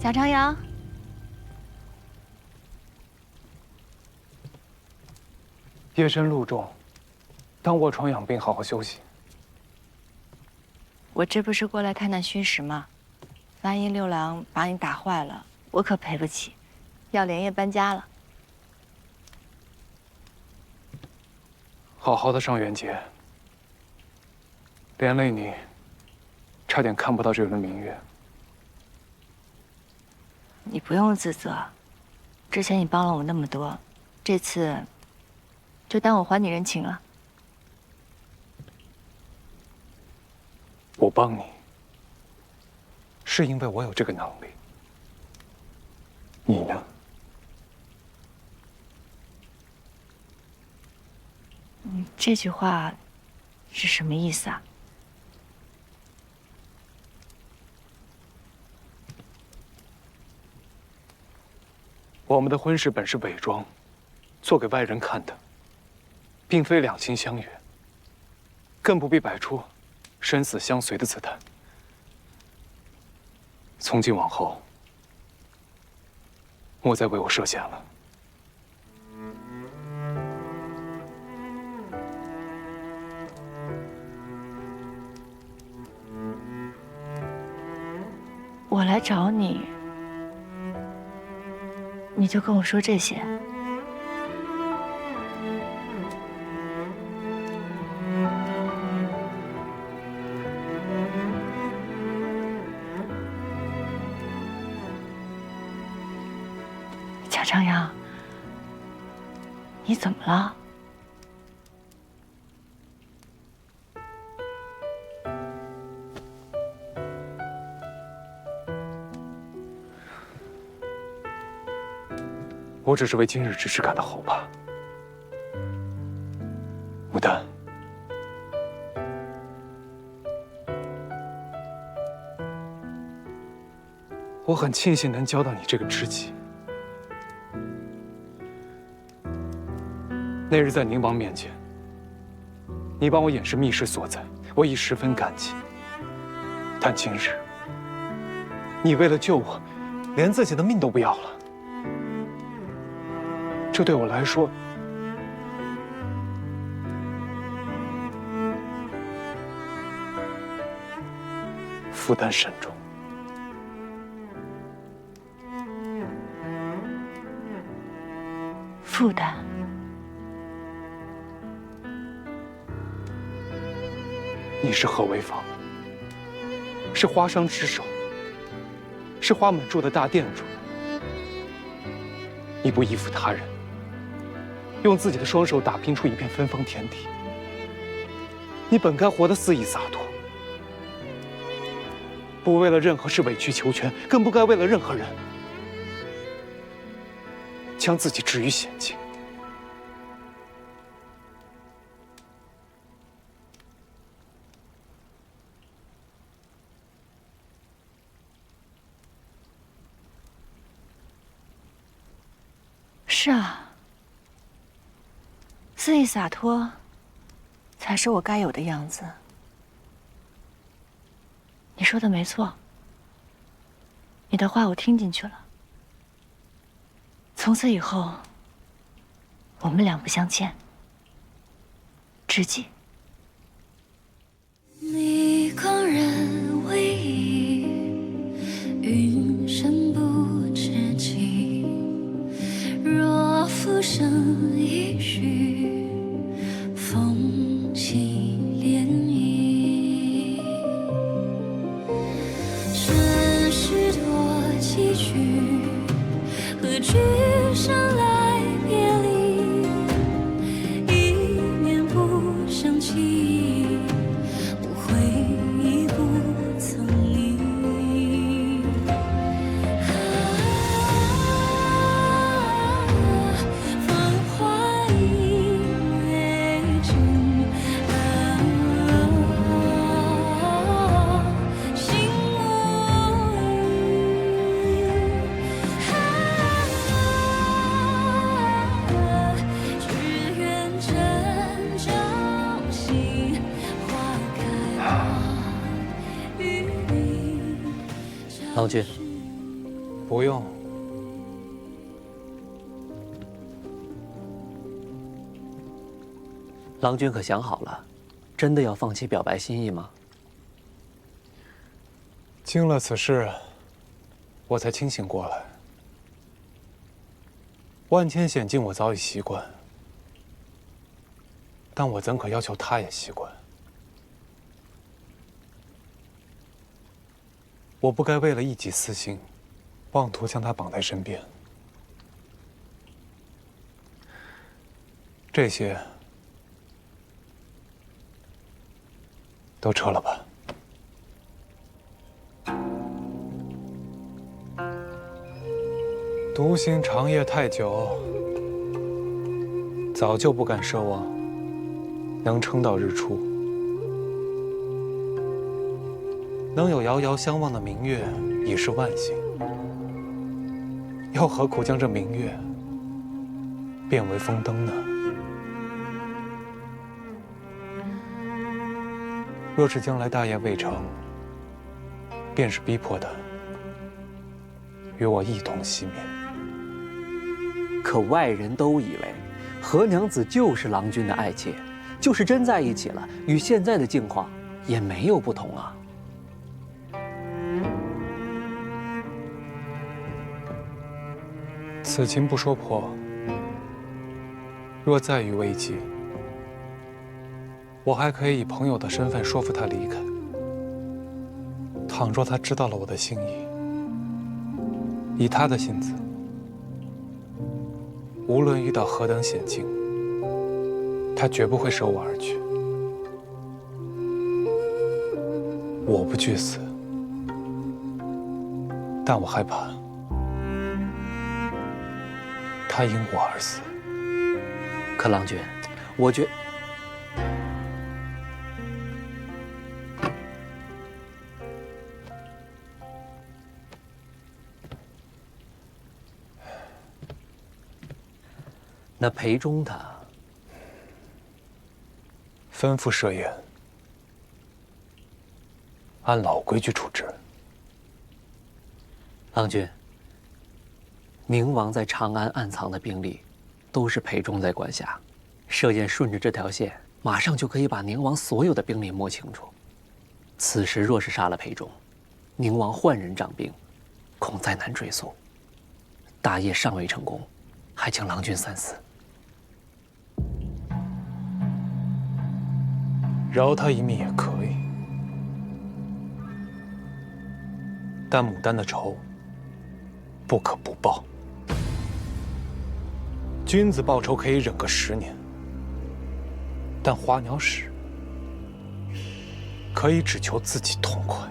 贾长阳，夜深路重，当卧床养病，好好休息。我这不是过来探探虚实吗？万一六郎把你打坏了，我可赔不起，要连夜搬家了。好好的上元节，连累你，差点看不到这轮明月。你不用自责，之前你帮了我那么多，这次就当我还你人情了。我帮你，是因为我有这个能力。你呢？你这句话是什么意思啊？我们的婚事本是伪装，做给外人看的，并非两情相悦，更不必摆出生死相随的姿态。从今往后，莫再为我设限了。我来找你，你就跟我说这些？贾长阳，你怎么了？我只是为今日之事感到后怕。牡丹，我很庆幸能交到你这个知己。那日在宁王面前，你帮我掩饰密室所在，我已十分感激。但今日，你为了救我，连自己的命都不要了。这对我来说，负担深重。负担？你是何为坊，是花商之首，是花满柱的大店主。你不依附他人，用自己的双手打拼出一片芬芳天地。你本该活得肆意洒脱，不为了任何事委曲求全，更不该为了任何人将自己置于险境。是啊，肆意洒脱才是我该有的样子。你说的没错，你的话我听进去了。从此以后，我们两不相欠，知己。你狂人为意，云深不知际。若浮生一许，风起涟漪。世事多崎岖，何惧生来别离？一面不相弃，无悔亦不曾离。芳华已为君，心无语。只愿真朝夕，花开花与你。郎君，不用。郎君可想好了，真的要放弃表白心意吗？经了此事，我才清醒过来。万千险境，我早已习惯，但我怎可要求他也习惯？我不该为了一己私心，妄图将他绑在身边。这些都撤了吧。独行长夜太久，早就不敢奢望能撑到日出。能有遥遥相望的明月，已是万幸。又何苦将这明月变为风灯呢？若是将来大业未成，便是逼迫的，与我一同熄灭。可外人都以为何娘子就是郎君的爱妾，就是真在一起了，与现在的境况也没有不同啊。此情不说破，若再遇危机，我还可以以朋友的身份说服他离开。倘若他知道了我的心意，以他的性子，无论遇到何等险境，他绝不会舍我而去。我不惧死，但我害怕他因我而死。可郎君，我觉那裴忠他吩咐设宴，按老规矩处置。郎君，宁王在长安暗藏的兵力，都是裴忠在管辖。设宴顺着这条线，马上就可以把宁王所有的兵力摸清楚。此时若是杀了裴忠，宁王换人掌兵，恐再难追溯。大业尚未成功，还请郎君三思。饶他一命也可以，但牡丹的仇不可不报。君子报仇可以忍个10年，但花鸟使可以只求自己痛快。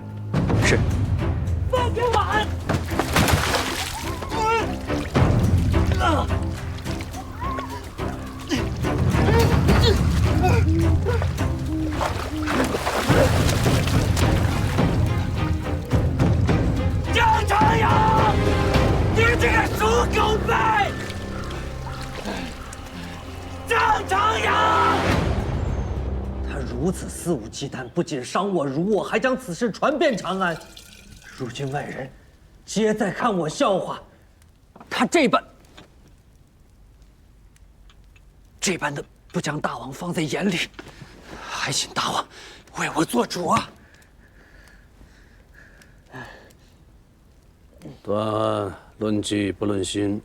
是。放开碗！张长阳，你这个鼠狗辈！张长阳，他如此肆无忌惮，不仅伤我辱我，还将此事传遍长安。如今外人皆在看我笑话，他这般的不将大王放在眼里，还请大王为我做主啊！断案论迹不论心，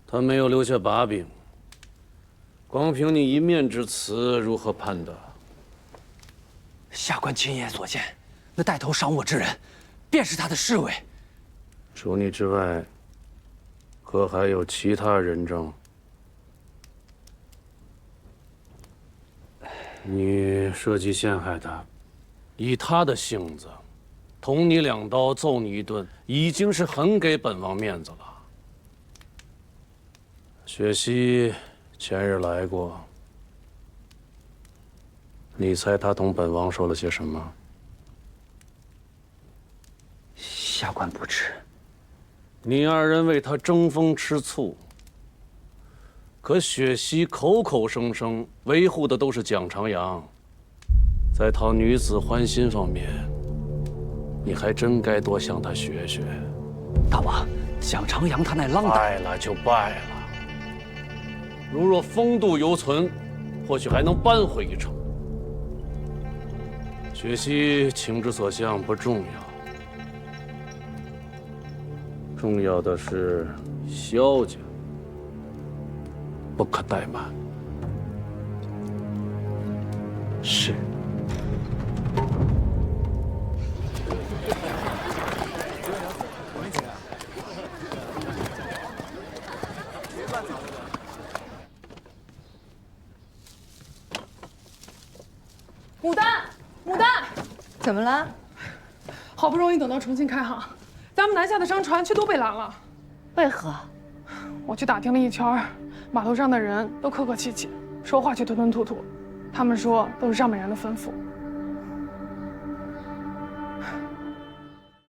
他没有留下把柄，光凭你一面之词，如何判断？下官亲眼所见，那带头伤我之人，便是他的侍卫。除你之外，可还有其他人证？你设计陷害他，以他的性子，捅你2刀，揍你1顿，已经是很给本王面子了。雪溪前日来过，你猜他同本王说了些什么？下官不知。你2人为他争风吃醋，可雪溪口口声声维护的都是蒋长阳，在讨女子欢心方面，你还真该多向他学学。大王，蒋长阳他乃浪大，败了就败了。如若风度犹存，或许还能扳回一城。雪溪情之所向不重要，重要的是萧家不可怠慢。是。牡丹，牡丹，怎么了？好不容易等到重新开航，咱们南下的商船却都被拦了。为何？我去打听了一圈，码头上的人都客客气气，说话却吞吞吐吐。他们说都是上面人的吩咐，